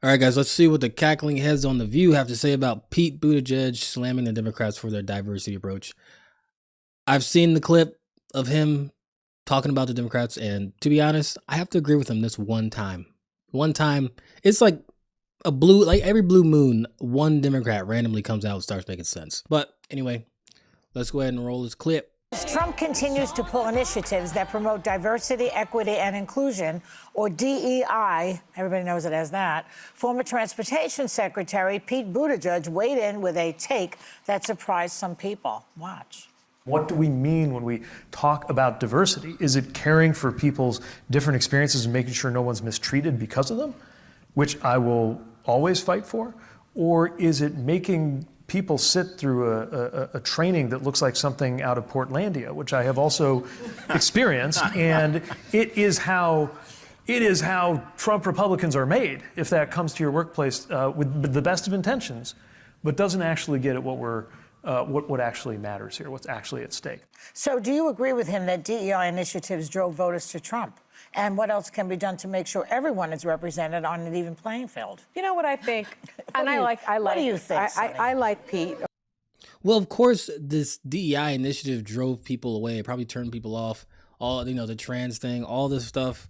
All right, guys, let's see what the cackling heads on The View have to say about Pete Buttigieg slamming the Democrats for their diversity approach. I've seen the clip of him talking about the Democrats, and to be honest, I have to agree with him this one time. One time, it's like every blue moon, one Democrat randomly comes out and starts making sense. But anyway, let's go ahead and roll this clip. Trump continues to pull initiatives that promote diversity, equity, and inclusion, or DEI. Everybody knows it as that. Former Transportation Secretary Pete Buttigieg weighed in with a take that surprised some people. Watch. What do we mean when we talk about diversity? Is it caring for people's different experiences and making sure no one's mistreated because of them, which I will always fight for? Or is it making people sit through a training that looks like something out of Portlandia, which I have also experienced, and it is how Trump Republicans are made, if that comes to your workplace with the best of intentions, but doesn't actually get at what actually matters here, what's actually at stake. So do you agree with him that DEI initiatives drove voters to Trump? And what else can be done to make sure everyone is represented on an even playing field? You know what I think? What do you think, I like Pete. Well, of course, this DEI initiative drove people away. It probably turned people off. All, the trans thing, all this stuff.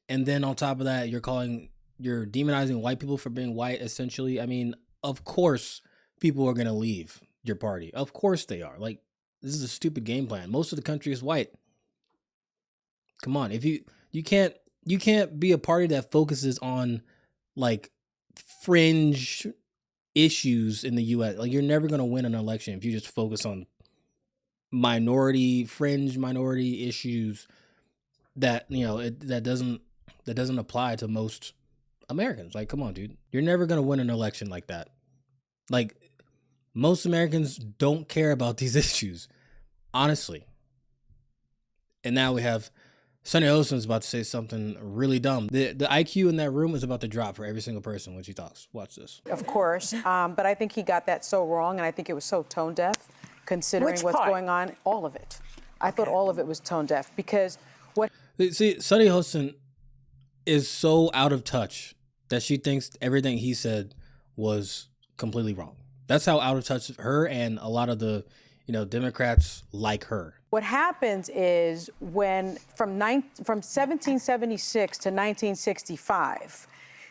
And then on top of that, you're demonizing white people for being white, essentially. I mean, of course, people are going to leave your party. Of course they are. Like, this is a stupid game plan. Most of the country is white. Come on. If you can't be a party that focuses on like fringe issues in the US. Like, you're never going to win an election if you just focus on fringe minority issues that, that doesn't apply to most Americans. Like, come on, dude. You're never going to win an election like that. Like, most Americans don't care about these issues, honestly. And now we have Sonny Olson's about to say something really dumb. The IQ in that room is about to drop for every single person when she talks. Watch this. Of course, but I think he got that so wrong, and I think it was so tone deaf, considering what's going on. All of it. I thought all of it was tone deaf because what. See, Sonny Olson is so out of touch that she thinks everything he said was completely wrong. That's how out of touch her and a lot of the, Democrats like her. What happens is when from 1776 to 1965,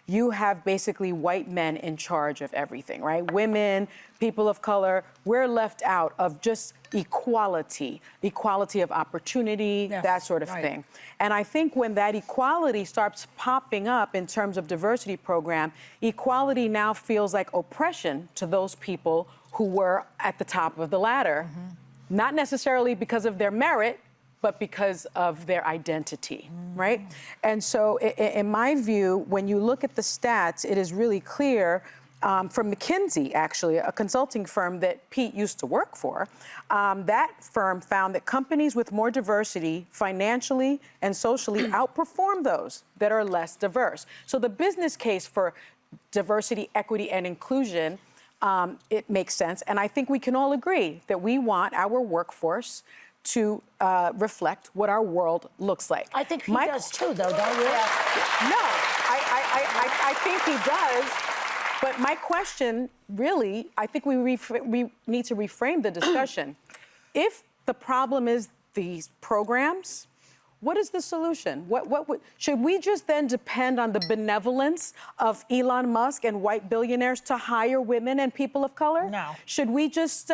you have basically white men in charge of everything, right? Women, people of color, we're left out of just equality of opportunity, yes, that sort of thing. And I think when that equality starts popping up in terms of diversity program, equality now feels like oppression to those people who were at the top of the ladder, not necessarily because of their merit, but because of their identity, right? And so in my view, when you look at the stats, it is really clear from McKinsey, actually, a consulting firm that Pete used to work for, that firm found that companies with more diversity financially and socially outperform those that are less diverse. So the business case for diversity, equity, and inclusion, it makes sense. And I think we can all agree that we want our workforce to reflect what our world looks like. I think he does too, though, don't you? No, I think he does. But my question, really, I think we need to reframe the discussion. If the problem is these programs, what is the solution? Should we just then depend on the benevolence of Elon Musk and white billionaires to hire women and people of color? No. Should we just...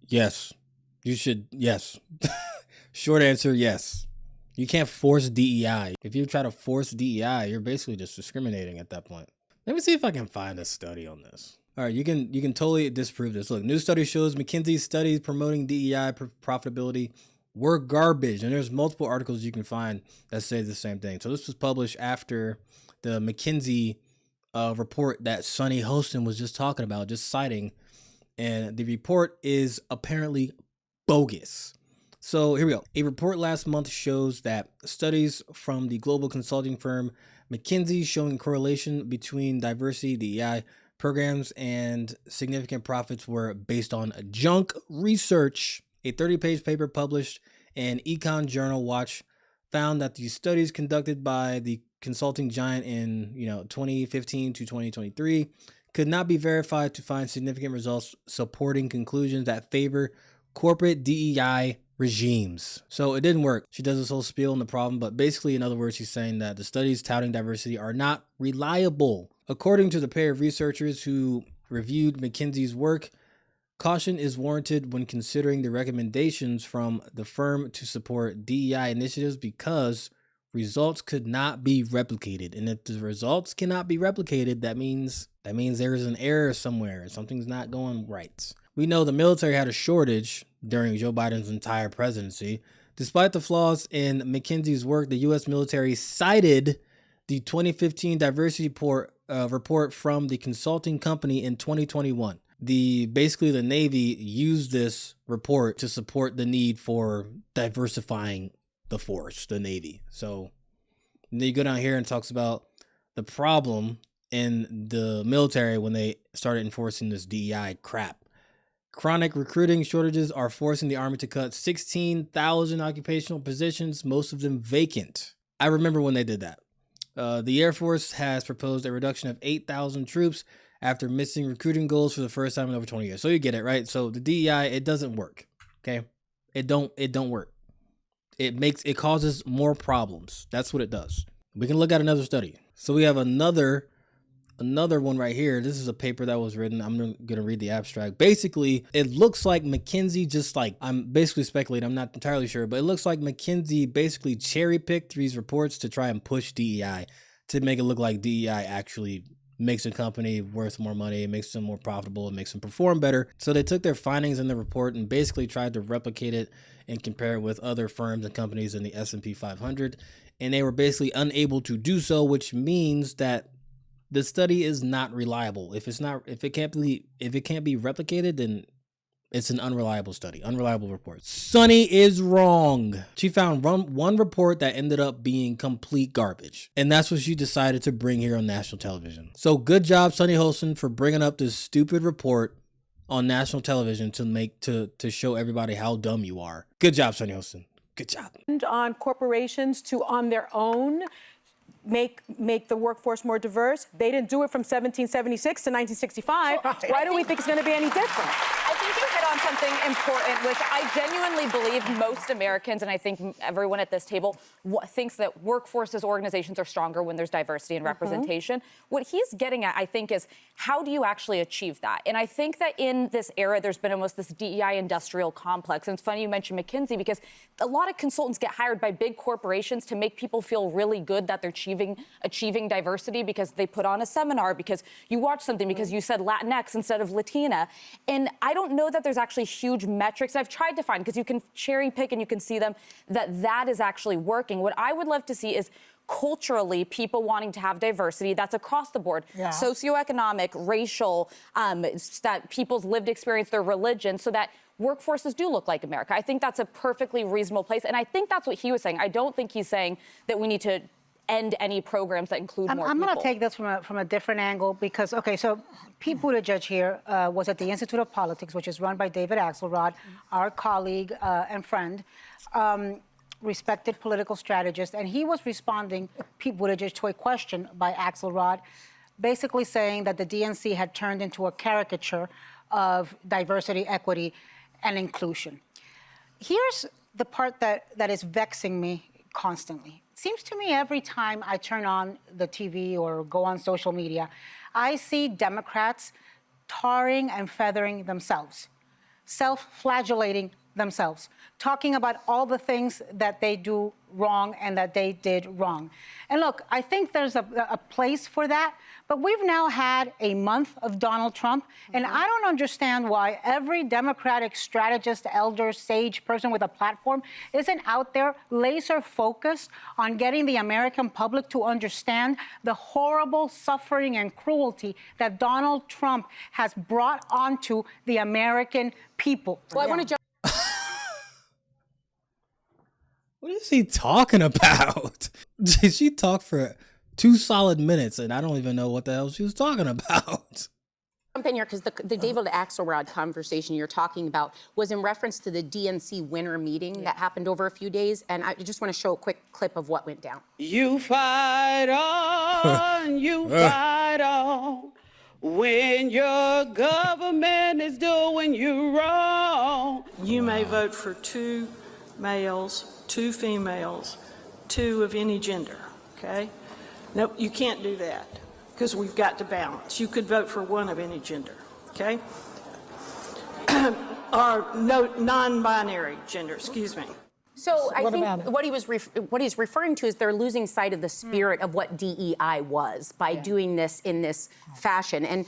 Yes. You should, yes. Short answer, yes. You can't force DEI. If you try to force DEI, you're basically just discriminating at that point. Let me see if I can find a study on this. All right, you can totally disprove this. Look, new study shows McKinsey's studies promoting DEI profitability were garbage. And there's multiple articles you can find that say the same thing. So this was published after the McKinsey report that Sonny Hostin was just talking about, just citing. And the report is apparently bogus. So here we go. A report last month shows that studies from the global consulting firm McKinsey showing correlation between diversity, DEI programs, and significant profits were based on junk research. A 30-page paper published in Econ Journal Watch found that the studies conducted by the consulting giant in 2015 to 2023 could not be verified to find significant results supporting conclusions that favor corporate DEI regimes. So it didn't work. She does this whole spiel on the problem, but basically, in other words, she's saying that the studies touting diversity are not reliable. According to the pair of researchers who reviewed McKinsey's work, caution is warranted when considering the recommendations from the firm to support DEI initiatives because results could not be replicated. And if the results cannot be replicated, that means there is an error somewhere. Something's not going right. We know the military had a shortage during Joe Biden's entire presidency. Despite the flaws in McKinsey's work, the U.S. military cited the 2015 diversity report from the consulting company in 2021. Basically the Navy used this report to support the need for diversifying the force, the Navy. So then you go down here and talks about the problem in the military when they started enforcing this DEI crap. Chronic recruiting shortages are forcing the Army to cut 16,000 occupational positions, most of them vacant. I remember when they did that. The Air Force has proposed a reduction of 8,000 troops after missing recruiting goals for the first time in over 20 years. So you get it, right? So the DEI, it doesn't work. Okay. It don't work. It causes more problems. That's what it does. We can look at another study. So we have another one right here. This is a paper that was written. I'm going to read the abstract. Basically, it looks like McKinsey I'm basically speculating. I'm not entirely sure, but it looks like McKinsey basically cherry picked these reports to try and push DEI to make it look like DEI actually makes a company worth more money, it makes them more profitable, it makes them perform better. So they took their findings in the report and basically tried to replicate it and compare it with other firms and companies in the S&P 500. And they were basically unable to do so, which means that the study is not reliable. If it can't be replicated, then it's an unreliable study, unreliable report. Sunny is wrong. She found one report that ended up being complete garbage. And that's what she decided to bring here on national television. So good job, Sunny Holson, for bringing up this stupid report on national television to show everybody how dumb you are. Good job, Sunny Holson. Good job. And on corporations to, on their own, make the workforce more diverse. They didn't do it from 1776 to 1965. Why do we think it's going to be any different? I think you hit on something important, which I genuinely believe most Americans, and I think everyone at this table, thinks that workforces, organizations are stronger when there's diversity and representation. What he's getting at, I think, is how do you actually achieve that? And I think that in this era, there's been almost this DEI industrial complex. And it's funny you mentioned McKinsey, because a lot of consultants get hired by big corporations to make people feel really good that they're achieving diversity because they put on a seminar, because you watch something, because you said Latinx instead of Latina. And I don't know that there's actually huge metrics I've tried to find, because you can cherry pick and you can see them, that is actually working. What I would love to see is culturally people wanting to have diversity that's across the board, socioeconomic, racial, that people's lived experience, their religion, so that workforces do look like America. I think that's a perfectly reasonable place. And I think that's what he was saying. I don't think he's saying that we need to end any programs that include more people. I'm going to take this from a different angle because, okay, so Pete Buttigieg here was at the Institute of Politics, which is run by David Axelrod, our colleague and friend, respected political strategist, and he was responding, Pete Buttigieg, to a question by Axelrod, basically saying that the DNC had turned into a caricature of diversity, equity, and inclusion. Here's the part that is vexing me constantly. Seems to me every time I turn on the TV or go on social media, I see Democrats tarring and feathering themselves, self-flagellating themselves, talking about all the things that they do wrong and that they did wrong. And look, I think there's a place for that, but we've now had a month of Donald Trump, and I don't understand why every Democratic strategist, elder, sage person with a platform isn't out there laser focused on getting the American public to understand the horrible suffering and cruelty that Donald Trump has brought onto the American people. Well, I want to jump. What is he talking about? She talked for 2 solid minutes, and I don't even know what the hell she was talking about. Jump in here because the David Axelrod conversation you're talking about was in reference to the DNC winter meeting that happened over a few days, and I just want to show a quick clip of what went down. You fight on, you fight on. When your government is doing you wrong. You may vote for 2 males, 2 females, 2 of any gender, okay? Nope, you can't do that because we've got to balance. You could vote for 1 of any gender, okay? Or no, non-binary gender, excuse me. So I What think about it? what he's referring to is they're losing sight of the spirit of what DEI was by doing this in this fashion. And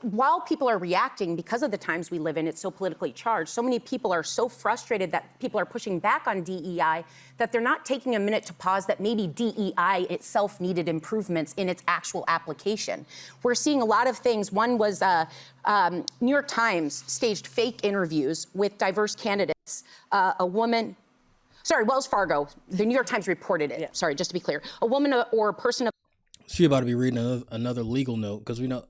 while people are reacting because of the times we live in, it's so politically charged, so many people are so frustrated that people are pushing back on DEI that they're not taking a minute to pause that maybe DEI itself needed improvements in its actual application. We're seeing a lot of things. One was New York Times staged fake interviews with diverse candidates. Wells Fargo, the New York Times reported it. Sorry, just to be clear. A woman or a person of She about to be reading another legal note because we know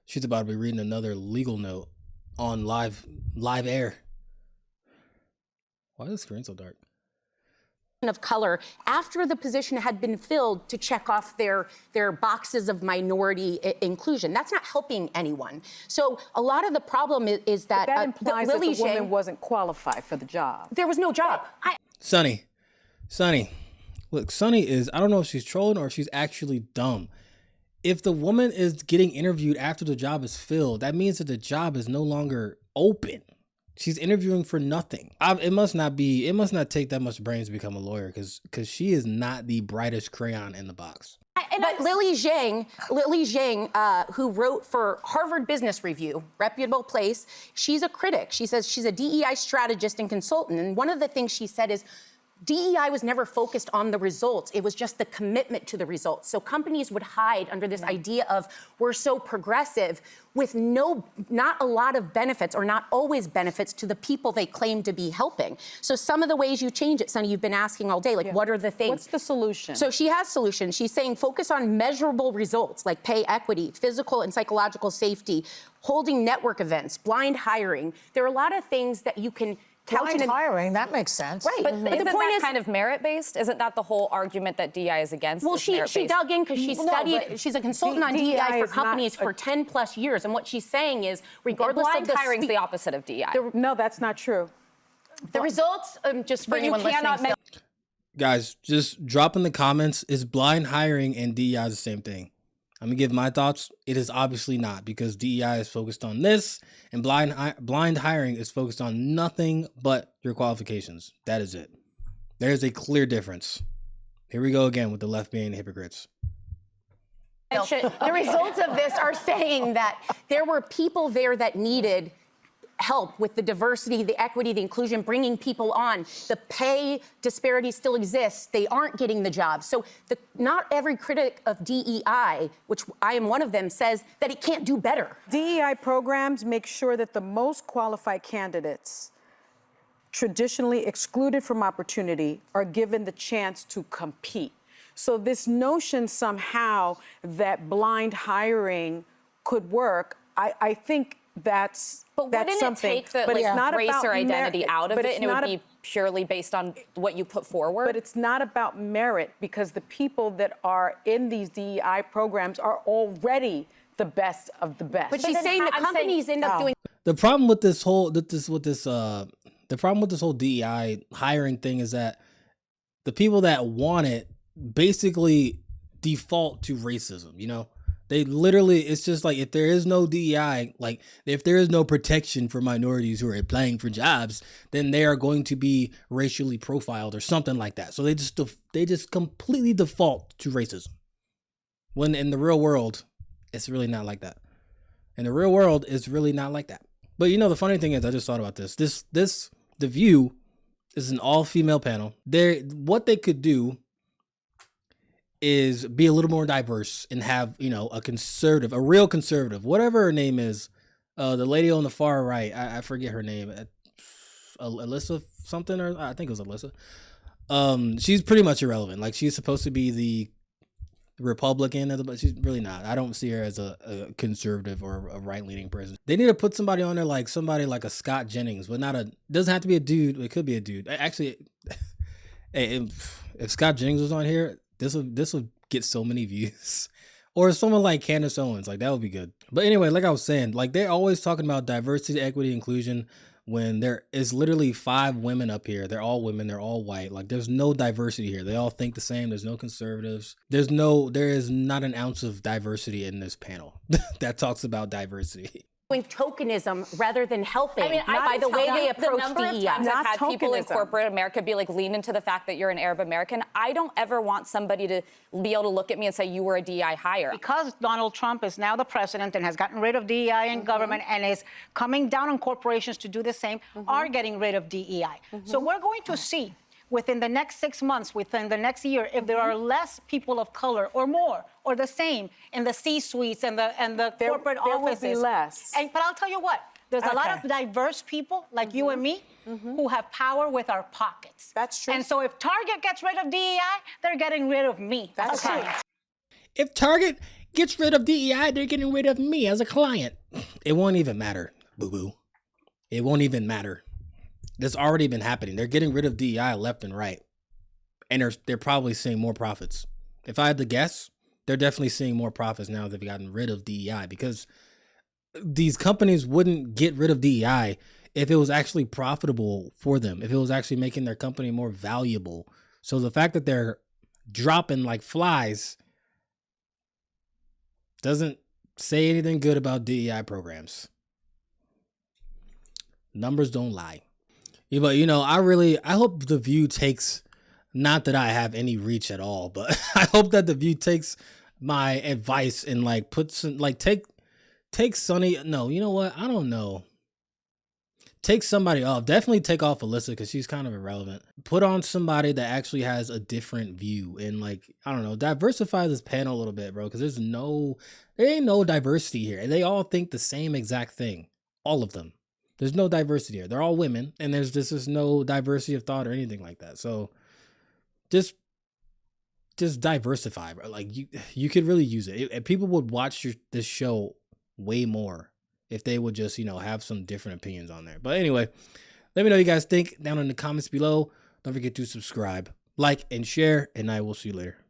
she's about to be reading another legal note on live air. Why is the screen so dark? of color after the position had been filled to check off their boxes of minority inclusion. That's not helping anyone. So a lot of the problem is that, That implies that Lily the woman Zhang, wasn't qualified for the job. there was no job. Sonny. Look, Sonny is, I don't know if she's trolling or if she's actually dumb. If the woman is getting interviewed after the job is filled, that means that the job is no longer open. She's interviewing for nothing. It must not take that much brains to become a lawyer because she is not the brightest crayon in the box. But Lily Zhang, who wrote for Harvard Business Review, reputable place, she's a critic. She says she's a DEI strategist and consultant. And one of the things she said is, DEI was never focused on the results. It was just the commitment to the results. So companies would hide under this idea of we're so progressive with not a lot of benefits or not always benefits to the people they claim to be helping. So some of the ways you change it, Sonny, you've been asking all day, what are the things? What's the solution? So she has solutions. She's saying focus on measurable results like pay equity, physical and psychological safety, holding network events, blind hiring. There are a lot of things that you can Blind hiring, that makes sense. Right. But the isn't point that is kind of merit-based? Isn't that the whole argument that DEI is against? Well, is she merit-based? dug in because she studied, but she's a consultant on DEI for is not companies for 10 plus years. And what she's saying is, regardless Blind of the hiring is the opposite of DEI. No, that's not true. the results, just for But you anyone listening. cannot make Guys, just drop in the comments, is blind hiring and DEI the same thing? I'm gonna give my thoughts. It is obviously not, because DEI is focused on this and blind hiring is focused on nothing but your qualifications. That is it. There's a clear difference. Here we go again with the left being hypocrites. The results of this are saying that there were people there that needed help with the diversity, the equity, the inclusion, bringing people on. The pay disparity still exists. They aren't getting the job. So not every critic of DEI, which I am one of them, says that it can't do better. DEI programs make sure that the most qualified candidates, traditionally excluded from opportunity, are given the chance to compete. So this notion somehow that blind hiring could work, I think that's wouldn't something. it take the But like, it's not race about or identity merit, out of but it, it's and it would not be purely based on what you put forward? But it's not about merit, because the people that are in these DEI programs are already the best of the best. But she's saying the companies end up doing. The problem with this whole DEI hiring thing is that the people that want it basically default to racism, you know? They literally, it's just like, if there is no DEI, like if there is no protection for minorities who are applying for jobs, then they are going to be racially profiled or something like that. So they just completely default to racism. When in the real world, it's really not like that. In the real world, it's really not like that. But you know, the funny thing is, I just thought about this. The View is an all-female panel. What they could do is be a little more diverse and have, you know, a real conservative, whatever her name is. The lady on the far right, I forget her name, Alyssa something, or I think it was Alyssa. She's pretty much irrelevant. Like, she's supposed to be Republican, but she's really not. I don't see her as a conservative or a right-leaning person. They need to put somebody on there like somebody like a Scott Jennings, but not a, doesn't have to be a dude. It could be a dude. Actually, hey, if Scott Jennings was on here, this will get so many views. Or someone like Candace Owens, like that would be good. But anyway, like I was saying, like they're always talking about diversity, equity, inclusion when there is literally 5 women up here. They're all women, they're all white. Like there's no diversity here. They all think the same. There's no conservatives. There is not an ounce of diversity in this panel that talks about diversity. Tokenism rather than helping. I mean, by the way they approach the number of DEI. times I've had people in tokenism. corporate America be like, lean into the fact that you're an Arab American. I don't ever want somebody to be able to look at me and say you were a DEI hire. Because Donald Trump is now the president and has gotten rid of DEI in government and is coming down on corporations to do the same, are getting rid of DEI. So we're going to see within the next 6 months, within the next year, if there are less people of color or more or the same in the C-suites and the corporate offices. There will be less. But I'll tell you what, there's a lot of diverse people like you and me who have power with our pockets. That's true. And so if Target gets rid of DEI, they're getting rid of me. That's true. If Target gets rid of DEI, they're getting rid of me as a client. It won't even matter, boo-boo. It won't even matter. That's already been happening. They're getting rid of DEI left and right. And they're probably seeing more profits. If I had to guess, they're definitely seeing more profits now that they've gotten rid of DEI, because these companies wouldn't get rid of DEI if it was actually profitable for them, if it was actually making their company more valuable. So the fact that they're dropping like flies doesn't say anything good about DEI programs. Numbers don't lie. Yeah, but I hope The View takes, not that I have any reach at all, but I hope that The View takes my advice and like puts some, like take Sunny. No, you know what? I don't know. Take somebody off. Definitely take off Alyssa because she's kind of irrelevant. Put on somebody that actually has a different view and like, I don't know, diversify this panel a little bit, bro, because there ain't no diversity here. And they all think the same exact thing. All of them. There's no diversity here. They're all women, and there's just no diversity of thought or anything like that. So just diversify, bro. Like you could really use it. People would watch this show way more if they would just, have some different opinions on there. But anyway, let me know what you guys think down in the comments below. Don't forget to subscribe, like, and share, and I will see you later.